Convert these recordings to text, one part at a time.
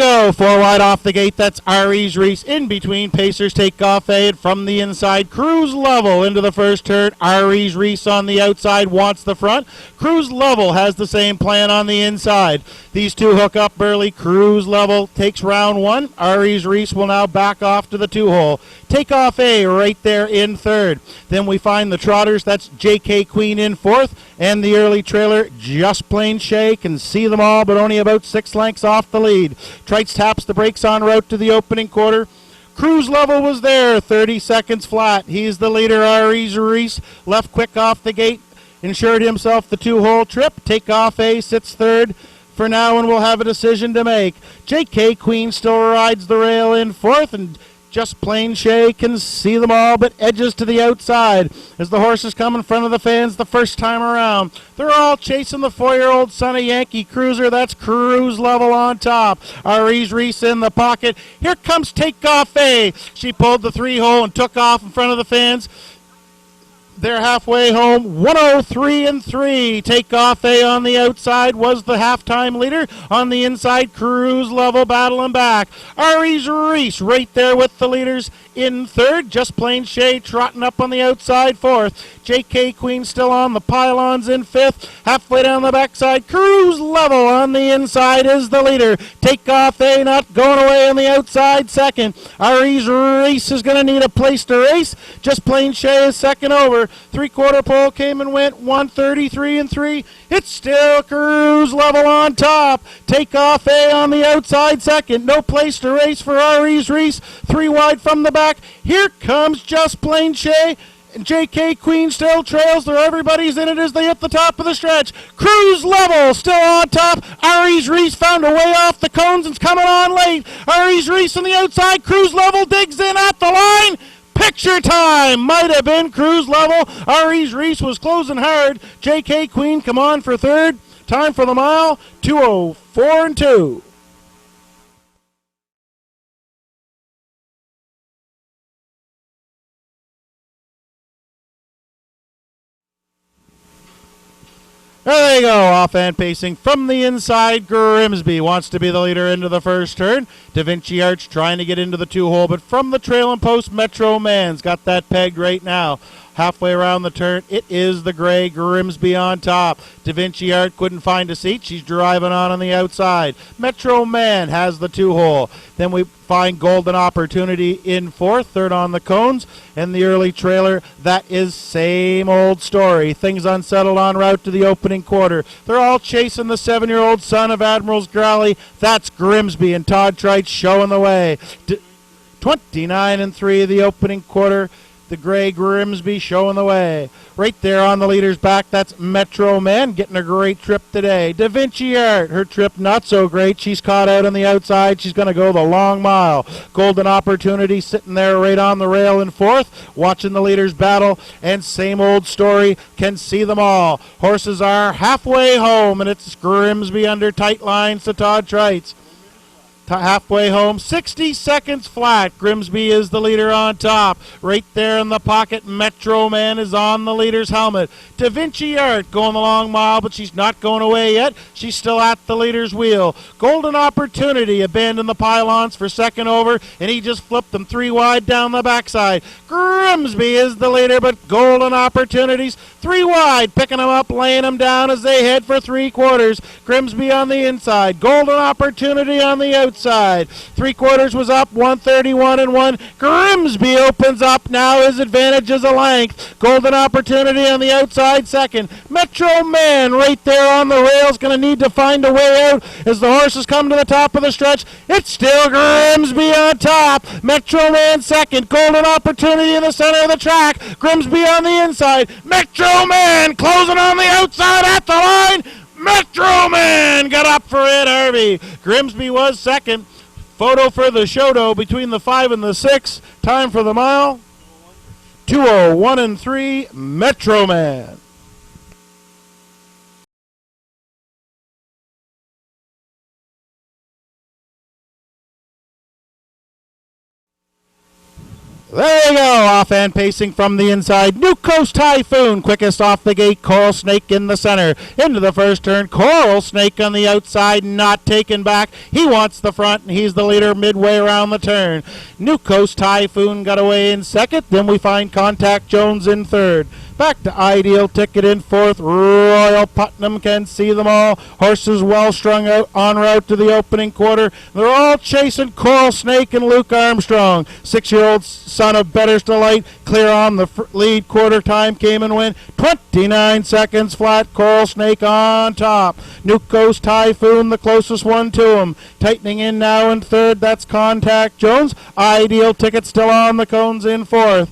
go. 4 wide off the gate. That's Aries Reese. In between pacers, take off A from the inside. Cruise level into the first turn. Aries Reese on the outside wants the front. Cruise level has the same plan on the inside. These two hook up early. Cruise level takes round one. Aries Reese will now back off to the 2-hole. Take off A right there in third. Then we find the trotters. That's JK Queen in fourth. And the early trailer, Just Plain Shay, can see them all, but only about 6 lengths off the lead. Trites taps the brakes en route to the opening quarter. Cruise level was there, 30 seconds flat. He's the leader, Aries Reese. Left quick off the gate, ensured himself the 2-hole trip. Take off A sits third for now, and we'll have a decision to make. JK Queen still rides the rail in fourth, and Just Plain Shay can see them all, but edges to the outside as the horses come in front of the fans the first time around. They're all chasing the 4-year-old son of Yankee Cruiser. That's Cruise level on top. Aries Reese in the pocket. Here comes Takeoff A. She pulled the 3-hole and took off in front of the fans. They're halfway home, 103-3. Takeoff A on the outside was the halftime leader. On the inside, Cruise level battling back. Aries Reese right there with the leaders in third. Just Plain Shay trotting up on the outside fourth. JK Queen still on the pylons in fifth. Halfway down the backside, Cruise level on the inside is the leader. Takeoff A not going away on the outside second. Aries Reese is going to need a place to race. Just Plain Shay is second over. 3/4 pole came and went, 133-3. It's still Cruise level on top. Takeoff A on the outside second. No place to race for Aries Reese. 3 wide from the back. Here comes Just Plain Shay. And JK Queen still trails. There, everybody's in it as they hit the top of the stretch. Cruise level still on top. Aries Reese found a way off the cones and's coming on late. Aries Reese on the outside. Cruise level digs in at the line. Picture time! Might have been Cruise level. Aries Reese was closing hard. JK Queen come on for third. Time for the mile, 2:04-2. There they go, off-hand pacing from the inside. Grimsby wants to be the leader into the first turn. Da Vinci Arch trying to get into the 2-hole, but from the trailing post, Metro Man's got that pegged right now. Halfway around the turn, it is the gray Grimsby on top. Da Vinci Art couldn't find a seat. She's driving on the outside. Metro Man has the 2-hole. Then we find Golden Opportunity in fourth, third on the cones, and the early trailer. That is same old story. Things unsettled en route to the opening quarter. They're all chasing the 7-year-old son of Admiral's Growley. That's Grimsby, and Todd Trites showing the way. 29-3 the opening quarter. The gray Grimsby showing the way. Right there on the leader's back, that's Metro Man getting a great trip today. Da Vinci Art, her trip not so great. She's caught out on the outside. She's going to go the long mile. Golden Opportunity sitting there right on the rail in fourth, watching the leaders battle, and same old story, can see them all. Horses are halfway home, and it's Grimsby under tight lines to Todd Trites. Halfway home, 60 seconds flat. Grimsby is the leader on top. Right there in the pocket, Metro Man is on the leader's helmet. Da Vinci Art going the long mile, but she's not going away yet. She's still at the leader's wheel. Golden Opportunity abandoned the pylons for second over, and he just flipped them 3 wide down the backside. Grimsby is the leader, but Golden Opportunities 3 wide, picking them up, laying them down as they head for 3/4. Grimsby on the inside. Golden Opportunity on the outside. 3/4 was up, 131-1. Grimsby opens up now. His advantage is a length. Golden Opportunity on the outside second. Metro Man right there on the rails, going to need to find a way out as the horses come to the top of the stretch. It's still Grimsby on top. Metro Man second. Golden Opportunity in the center of the track. Grimsby on the inside. Metro Man closing on the outside at the line. Metro Man got up for Ed Harvey. Grimsby was second. Photo for the Shodo between the 5 and the 6. Time for the mile, 2:01-3, Metro Man. There you go, off and pacing from the inside. New Coast Typhoon, quickest off the gate. Coral Snake in the center. Into the first turn, Coral Snake on the outside, not taken back. He wants the front, and he's the leader midway around the turn. New Coast Typhoon got away in second. Then we find Contact Jones in third. Back to Ideal Ticket in fourth. Royal Putnam can see them all. Horses well strung out en route to the opening quarter. They're all chasing Coral Snake and Luke Armstrong. 6-year-old son of Better's Delight clear on the lead. Quarter time came and went. 29 seconds flat. Coral Snake on top. New Coast Typhoon the closest one to him. Tightening in now in third. That's Contact Jones. Ideal Ticket still on the cones in fourth.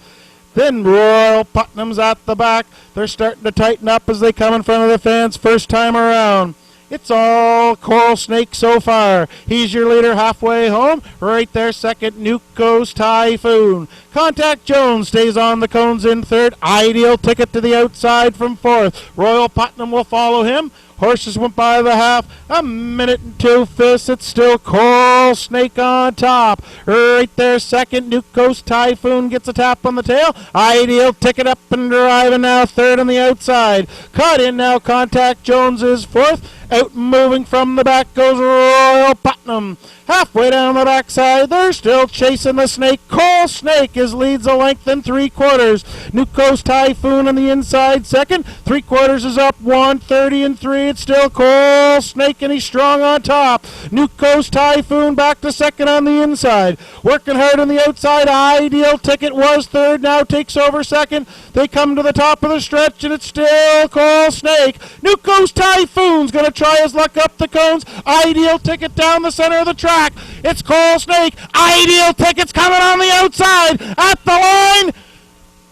Then Royal Putnam's at the back. They're starting to tighten up as they come in front of the fans first time around. It's all Coral Snake so far. He's your leader halfway home. Right there second, New Coast Typhoon. Contact Jones stays on the cones in third. Ideal Ticket to the outside from fourth. Royal Putnam will follow him. Horses went by the half. A minute and 2/5. It's still Coral Snake on top. Right there second, New Coast Typhoon gets a tap on the tail. Ideal Ticket up and driving now third on the outside. Caught in now, Contact Jones is fourth. Out moving from the back goes Royal Putnam. Halfway down the backside, they're still chasing the snake. Coral Snake leads a length and 3/4. New Coast Typhoon on the inside second. 3/4 is up 1:30 and 3. It's still Coral Snake and he's strong on top. New Coast Typhoon back to second on the inside. Working hard on the outside. Ideal Ticket was third, now takes over second. They come to the top of the stretch and it's still Coral Snake. New Coast Typhoon's going to try his luck up the cones. Ideal Ticket down the center of the track. It's Coral Snake. Ideal Ticket's coming on the outside. At the line,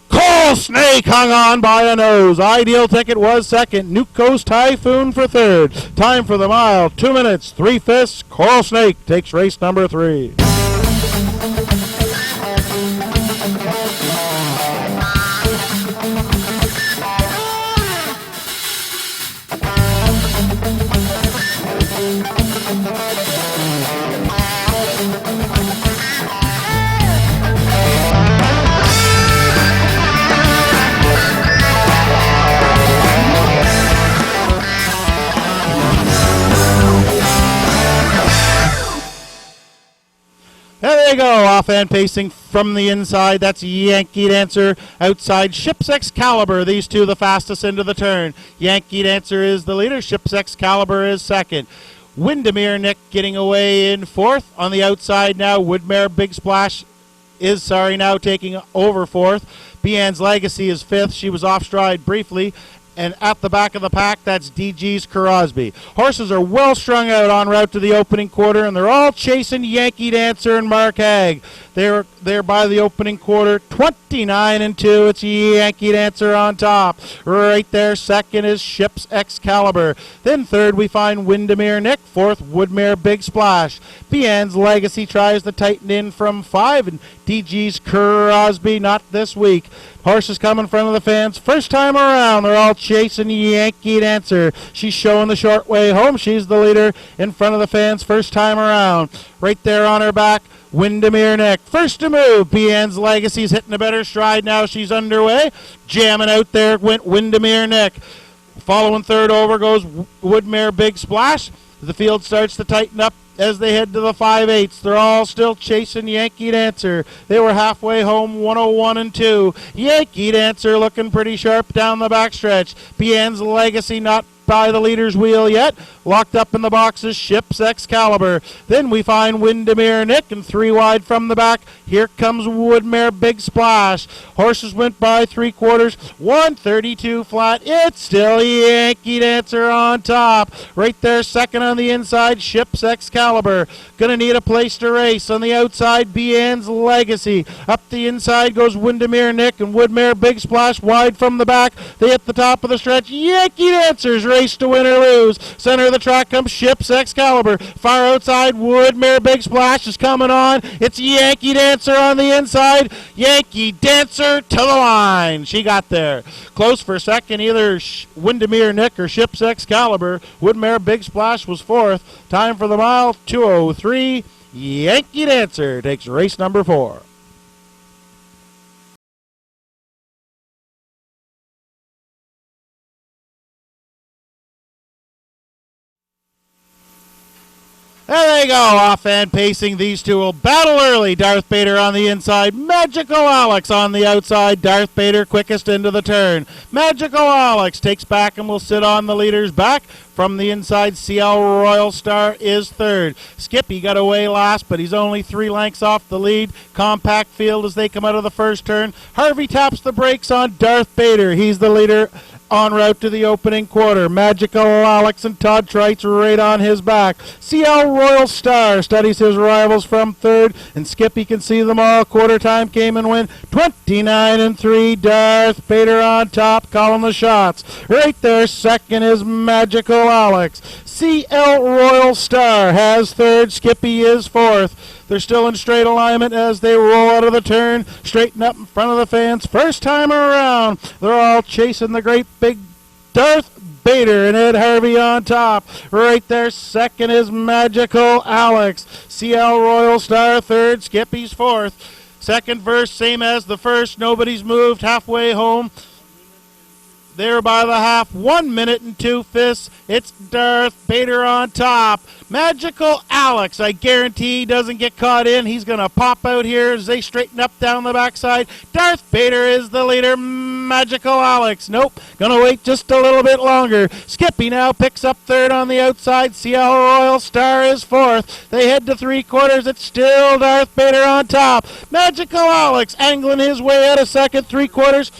Coral Snake hung on by a nose. Ideal Ticket was second. New Coast Typhoon for third. Time for the mile, 2 minutes, 3/5. Coral Snake takes race number 3. There you go, off and pacing from the inside. That's Yankee Dancer. Outside, Ship's Excalibur. These two the fastest into the turn. Yankee Dancer is the leader. Ship's Excalibur is second. Windermere Nick getting away in fourth. On the outside now, Woodmere Big Splash is now taking over fourth. Bean's Legacy is fifth. She was off stride briefly. And at the back of the pack, that's DG's Crosby. Horses are well strung out en route to the opening quarter, and they're all chasing Yankee Dancer and Mark Haig. They're by the opening quarter, 29 and 2. It's Yankee Dancer on top. Right there, second is Ship's Excalibur. Then third, we find Windermere Nick. Fourth, Woodmere Big Splash. Bean's Legacy tries to tighten in from 5, and DG's Crosby not this week. Horses come in front of the fans first time around. They're all chasing Yankee Dancer. She's showing the short way home. She's the leader in front of the fans first time around. Right there on her back, Windermere Nick. First to move, Bean's Legacy's hitting a better stride now. She's underway. Jamming out there went Windermere Nick. Following third over goes Woodmere Big Splash. The field starts to tighten up as they head to the 5/8. They're all still chasing Yankee Dancer. They were halfway home, 101 and 2. Yankee Dancer looking pretty sharp down the backstretch. Bean's Legacy not by the leader's wheel yet. Locked up in the boxes, Ship's Excalibur. Then we find Windermere Nick, and 3 wide from the back. Here comes Woodmere Big Splash. Horses went by 3/4, 132 flat. It's still Yankee Dancer on top. Right there, second on the inside, Ship's Excalibur. Gonna need a place to race. On the outside, Bean's Legacy. Up the inside goes Windermere Nick, and Woodmere Big Splash wide from the back. They hit the top of the stretch. Yankee Dancer's race to win or lose. Center of the track comes Ship's Excalibur. Far outside, Woodmere Big Splash is coming on. It's Yankee Dancer on the inside. Yankee Dancer to the line. She got there. Close for second, either Windermere Nick or Ship's Excalibur. Woodmere Big Splash was fourth. Time for the mile, 2:03. Yankee Dancer takes race number 4. There they go, off and pacing. These two will battle early. Darth Bader on the inside, Magical Alex on the outside. Darth Bader quickest into the turn. Magical Alex takes back and will sit on the leader's back. From the inside, CL Royal Star is third. Skippy got away last, but he's only 3 lengths off the lead. Compact field as they come out of the first turn. Harvey taps the brakes on Darth Bader. He's the leader en route to the opening quarter. Magical Alex and Todd Trites right on his back. CL Royal Star studies his rivals from third, and Skippy can see them all. Quarter time came and went 29-3. Darth Bader on top, calling the shots. Right there, second is Magical Alex. CL Royal Star has third. Skippy is fourth. They're still in straight alignment as they roll out of the turn, straighten up in front of the fans. First time around, they're all chasing the great big Darth Bader and Ed Harvey on top. Right there, second is Magical Alex. CL Royal Star third, Skippy's fourth. Second verse, same as the first. Nobody's moved halfway home. There by the half, 1 minute and 2 fifths. It's Darth Bader on top. Magical Alex, I guarantee he doesn't get caught in. He's going to pop out here as they straighten up down the backside. Darth Bader is the leader. Magical Alex, nope, going to wait just a little bit longer. Skippy now picks up third on the outside. CL Royal Star is fourth. They head to 3/4. It's still Darth Bader on top. Magical Alex angling his way out of second. 3/4.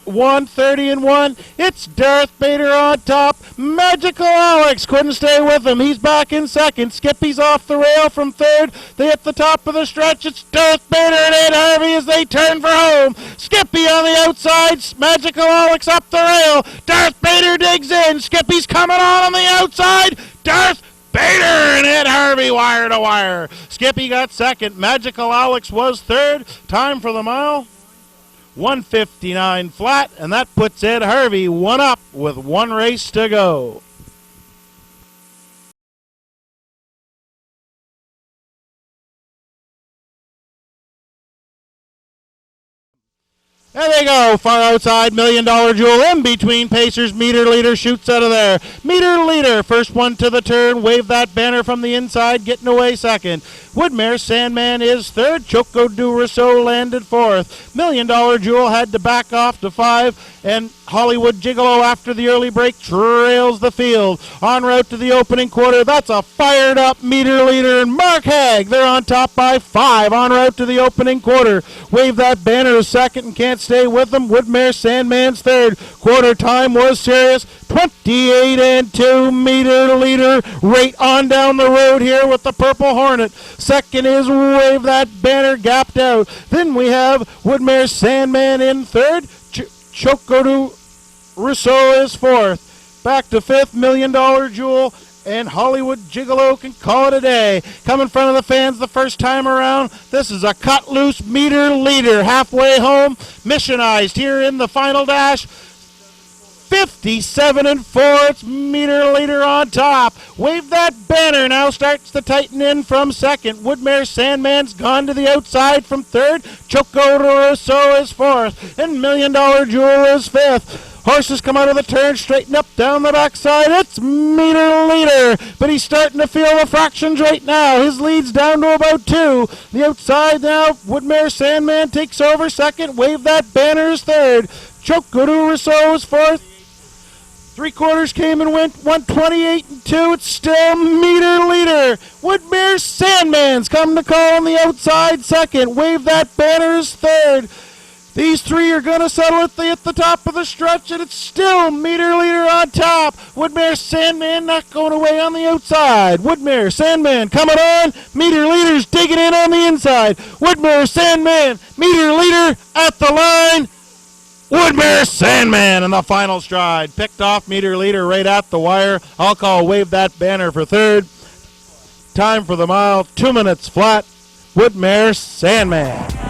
1:30-1. It's Darth Bader on top. Magical Alex couldn't stay with him. He's back in second. Skippy's off the rail from third. They hit the top of the stretch. It's Darth Bader and Ed Harvey as they turn for home. Skippy on the outside. Magical Alex up the rail. Darth Bader digs in. Skippy's coming on the outside. Darth Bader and Ed Harvey wire to wire. Skippy got second. Magical Alex was third. Time for the mile, 1:59 flat, and that puts Ed Harvey one up with 1 race to go. There they go, far outside, $1 Million Jewel in between pacers. Meter Leader shoots out of there. Meter Leader, first one to the turn, wave that banner from the inside, getting away second. Woodmere Sandman is third. Choco Du Rousseau landed fourth. $1 Million Jewel had to back off to 5, and Hollywood Gigolo after the early break trails the field. En route to the opening quarter, that's a fired up Meter Leader, and Mark Haig, they're on top by 5 en route to the opening quarter. Wave that banner to second and can't stay with them. Woodmere Sandman's third. Quarter time was serious. 28-2. Meter Leader right on down the road here with the Purple Hornet. Second is Wave That Banner, gapped out. Then we have Woodmere Sandman in third. Choco Du Rousseau is fourth. Back to fifth, $1 Million Jewel, and Hollywood Gigolo can call it a day. Come in front of the fans the first time around. This is a cut loose Meter Leader halfway home. Missionized here in the final dash. 57-4. It's Meter Leader on top. Wave That Banner now starts to tighten in from second. Woodmere Sandman's gone to the outside from third. Choco Du Rousseau is fourth, and $1 Million Jewel is fifth. Horses come out of the turn, straighten up down the backside. It's Meter Leader, but he's starting to feel the fractions right now. His lead's down to about 2. The outside now, Woodmere Sandman takes over second. Wave That Banner is third. Choco Du Rousseau is fourth. 3/4 came and went, 128-2. It's still Meter Leader. Woodmere Sandman's come to call on the outside second. Wave That Banner is third. These three are going to settle at the top of the stretch, and it's still Meter Leader on top. Woodmere Sandman not going away on the outside. Woodmere Sandman coming on. Meter Leader's digging in on the inside. Woodmere Sandman, Meter Leader at the line. Woodmere Sandman in the final stride. Picked off Meter Leader right at the wire. I'll call Wave That Banner for third. Time for the mile, 2 minutes flat. Woodmere Sandman.